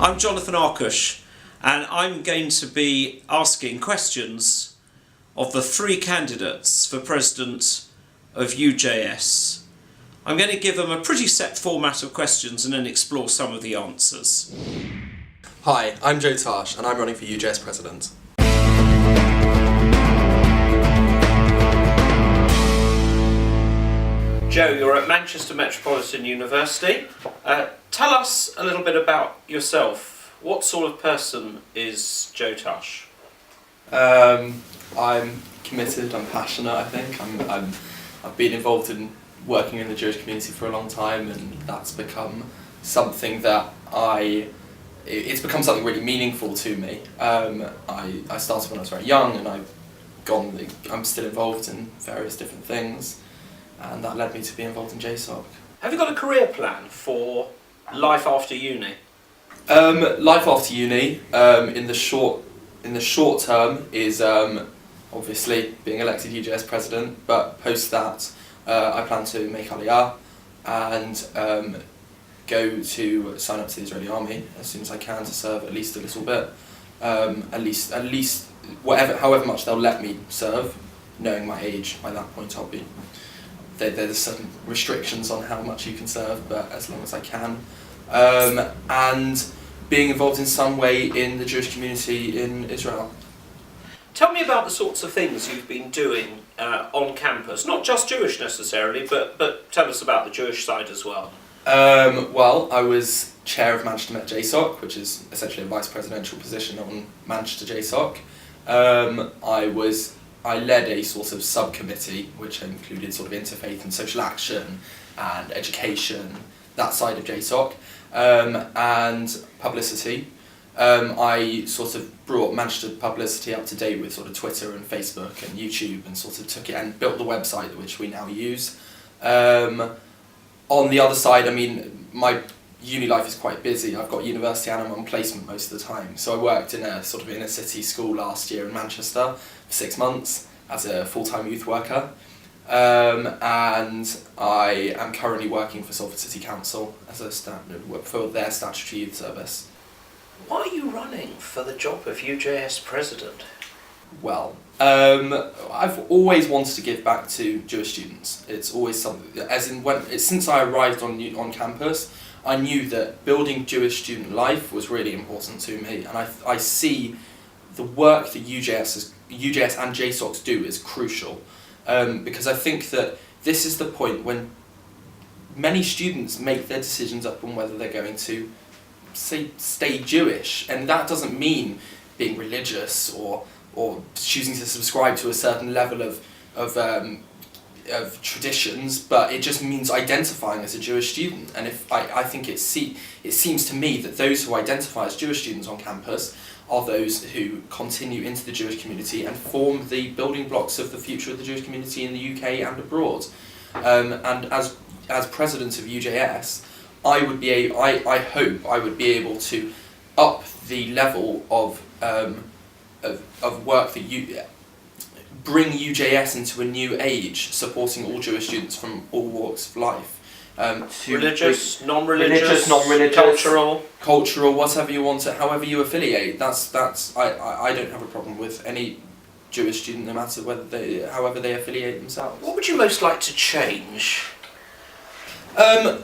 I'm Jonthan Arkush, and I'm going to be asking questions of the three candidates for President of UJS. I'm going to give them a pretty set format of questions and then explore some of the answers. Hi, I'm Tarsh, and I'm running for UJS President. Joe, you're at Manchester Metropolitan University. Tell us a little bit about yourself. What sort of person is Joe Tarsh? I'm committed, I'm passionate, I think. I've been involved in working in the Jewish community for a long time, and that's become something that it's become something really meaningful to me. I started when I was very young, and I'm still involved in various different things, and that led me to be involved in JSOC. Have you got a career plan for life after uni? Life after uni, in the short term, is obviously being elected UJS President, but post that I plan to make Aliyah and go to sign up to the Israeli army as soon as I can to serve at least a little bit, at least however much they'll let me serve, knowing my age. By that point there's certain restrictions on how much you can serve, but as long as I can, and being involved in some way in the Jewish community in Israel. Tell me about the sorts of things you've been doing on campus, not just Jewish necessarily, but tell us about the Jewish side as well. Well, I was chair of Manchester Met JSOC, which is essentially a vice presidential position on Manchester JSOC. I led a sort of subcommittee which included sort of interfaith and social action and education, that side of JSOC, and publicity. I sort of brought Manchester publicity up to date with sort of Twitter and Facebook and YouTube, and sort of took it and built the website which we now use. On the other side, I mean, my uni life is quite busy. I've got university and I'm on placement most of the time. So I worked in a sort of inner city school last year in Manchester for 6 months as a full-time youth worker. And I am currently working for Salford City Council as for their statutory youth service. Why are you running for the job of UJS President? Well, I've always wanted to give back to Jewish students. It's always something, since I arrived on campus, I knew that building Jewish student life was really important to me, and I see the work that UJS and JSOCs do is crucial, because I think that this is the point when many students make their decisions up on whether they're going to stay Jewish, and that doesn't mean being religious or choosing to subscribe to a certain level of traditions, but it just means identifying as a Jewish student. And I think it seems to me that those who identify as Jewish students on campus are those who continue into the Jewish community and form the building blocks of the future of the Jewish community in the UK and abroad. And as president of UJS, I hope I would be able to up the level of work that bring UJS into a new age, supporting all Jewish students from all walks of life. Religious, non-religious, cultural, whatever you want to, however you affiliate. I don't have a problem with any Jewish student, no matter however they affiliate themselves. What would you most like to change? I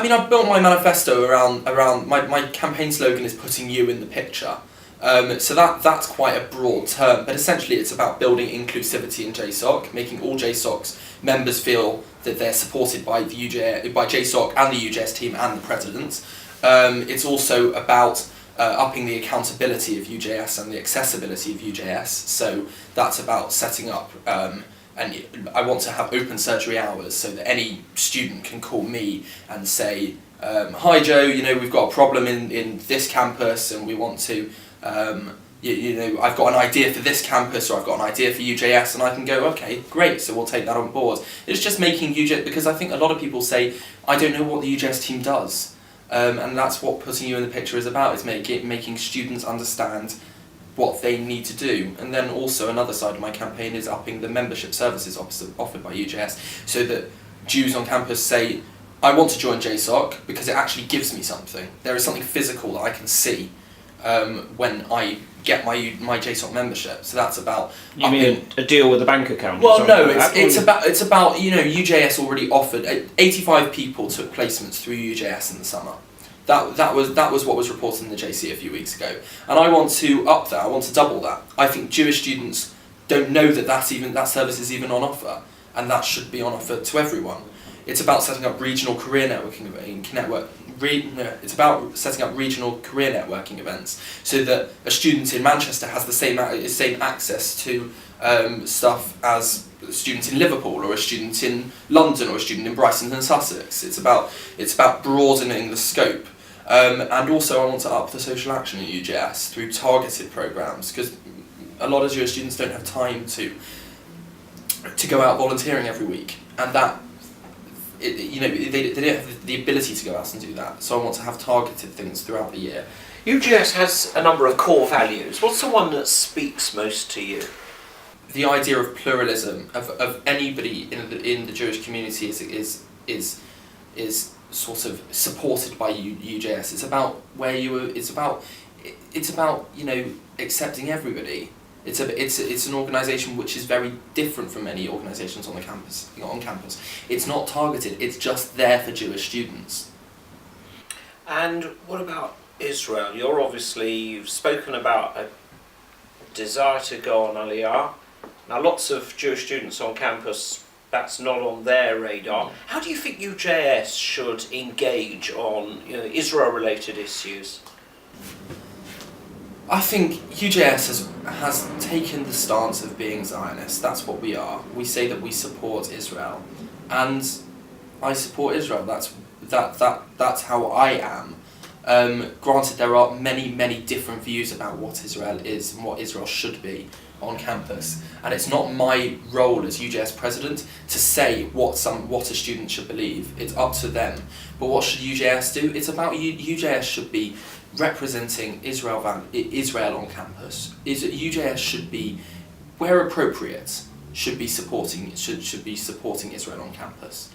mean, I've built my manifesto around my campaign slogan is putting you in the picture. So that's quite a broad term, but essentially it's about building inclusivity in JSOC, making all JSOC's members feel that they're supported by JSOC and the UJS team and the president. It's also about upping the accountability of UJS and the accessibility of UJS. So that's about setting up, and I want to have open surgery hours so that any student can call me and say, hi Joe, we've got a problem in this campus and we want to, I've got an idea for this campus, or I've got an idea for UJS, and I can go, okay, great, so we'll take that on board. It's just making UJS, because I think a lot of people say, I don't know what the UJS team does, and that's what putting you in the picture is about, is making students understand what they need to do. And then also another side of my campaign is upping the membership services offered by UJS, so that Jews on campus say, I want to join JSOC because it actually gives me something. There is something physical that I can see when I get my JSOC membership. So that's about. You mean a deal with a bank account? Well, no, it's about UJS already offered 85 people took placements through UJS in the summer. That was what was reported in the JC a few weeks ago, and I want to up that. I want to double that. I think Jewish students don't know that service is even on offer, and that should be on offer to everyone. It's about setting up regional career networking It's about setting up regional career networking events so that a student in Manchester has the same access to stuff as a student in Liverpool or a student in London or a student in Brighton and Sussex. It's about broadening the scope. And also I want to up the social action at UJS through targeted programmes, because a lot of Jewish students don't have time to go out volunteering every week, and they don't have the ability to go out and do that. So I want to have targeted things throughout the year. UJS has a number of core values. What's the one that speaks most to you? The idea of pluralism of anybody in the Jewish community is sort of supported by UJS. It's about accepting everybody. It's an organisation which is very different from many organisations on campus. It's not targeted. It's just there for Jewish students. And what about Israel? You've spoken about a desire to go on Aliyah. Now, lots of Jewish students on campus, that's not on their radar. How do you think UJS should engage on Israel-related issues? I think UJS has taken the stance of being Zionist. That's what we are. We say that we support Israel, and I support Israel. That's how I am. Granted, there are many different views about what Israel is and what Israel should be on campus, and it's not my role as UJS president to say what a student should believe. It's up to them. But what should UJS do? It's about UJS should be representing Israel on campus. UJS should be, where appropriate, should be supporting Israel on campus.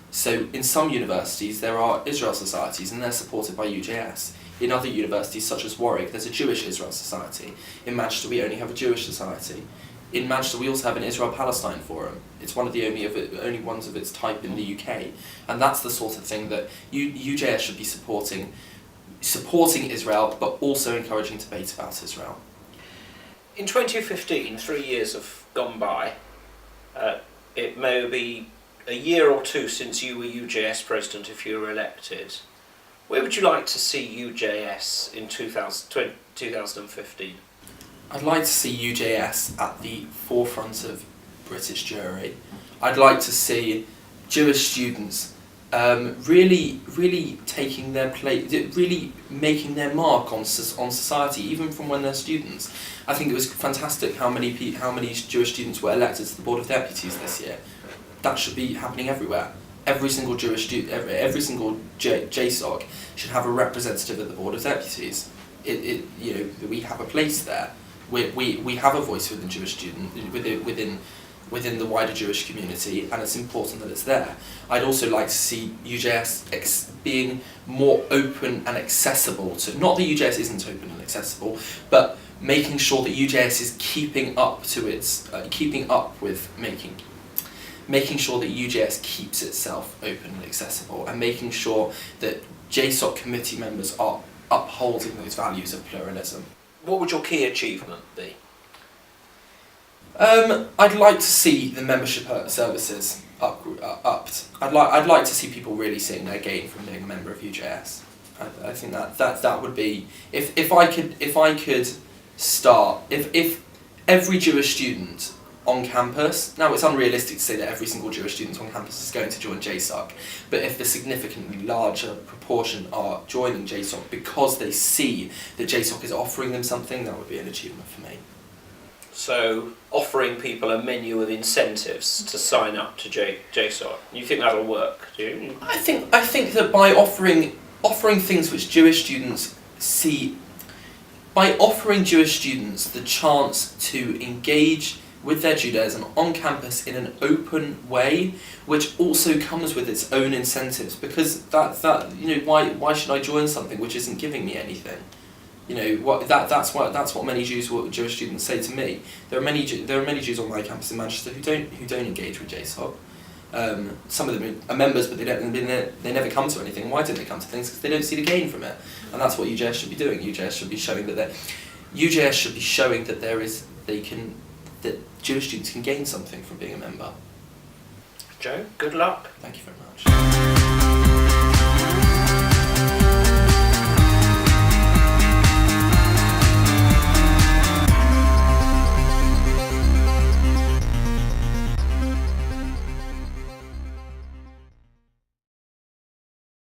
So in some universities there are Israel societies and they're supported by UJS. In other universities such as Warwick there's a Jewish Israel society. In Manchester we only have a Jewish society. In Manchester we also have an Israel-Palestine forum. It's one of the only ones of its type in the UK, and that's the sort of thing that UJS should be supporting Israel, but also encouraging debate about Israel. In 2015, 3 years have gone by. It may be a year or two since you were UJS president if you were elected. Where would you like to see UJS in 2015? I'd like to see UJS at the forefront of British Jewry. I'd like to see Jewish students really taking their place, really making their mark on society, even from when they're students. I think it was fantastic how many Jewish students were elected to the Board of Deputies this year. That should be happening everywhere. Every single Jewish student, every single JSOC should have a representative at the Board of Deputies. We have a place there. We have a voice within Jewish student within the wider Jewish community, and it's important that it's there. I'd also like to see UJS being more open and accessible to, not that UJS isn't open and accessible, but making sure that UJS is making sure that UJS keeps itself open and accessible, and making sure that JSOC committee members are upholding those values of pluralism. What would your key achievement be? I'd like to see the membership services upped. I'd like to see people really seeing their gain from being a member of UJS. I think that would be, if I could start, if every Jewish student on campus, now it's unrealistic to say that every single Jewish student on campus is going to join JSOC, but if the significantly larger proportion are joining JSOC because they see that JSOC is offering them something, that would be an achievement for me. So, offering people a menu of incentives to sign up to JSOC, you think that'll work, do you? I think that by offering things which Jewish students see, by offering Jewish students the chance to engage with their Judaism on campus in an open way, which also comes with its own incentives, because why should I join something which isn't giving me anything? That's what many Jewish students say to me. There are many Jews on my campus in Manchester who don't engage with JSOC. Some of them are members, but they never come to anything. Why don't they come to things? Because they don't see the gain from it, and that's what UJS should be doing. UJS should be showing that that Jewish students can gain something from being a member. Joe, good luck. Thank you very much.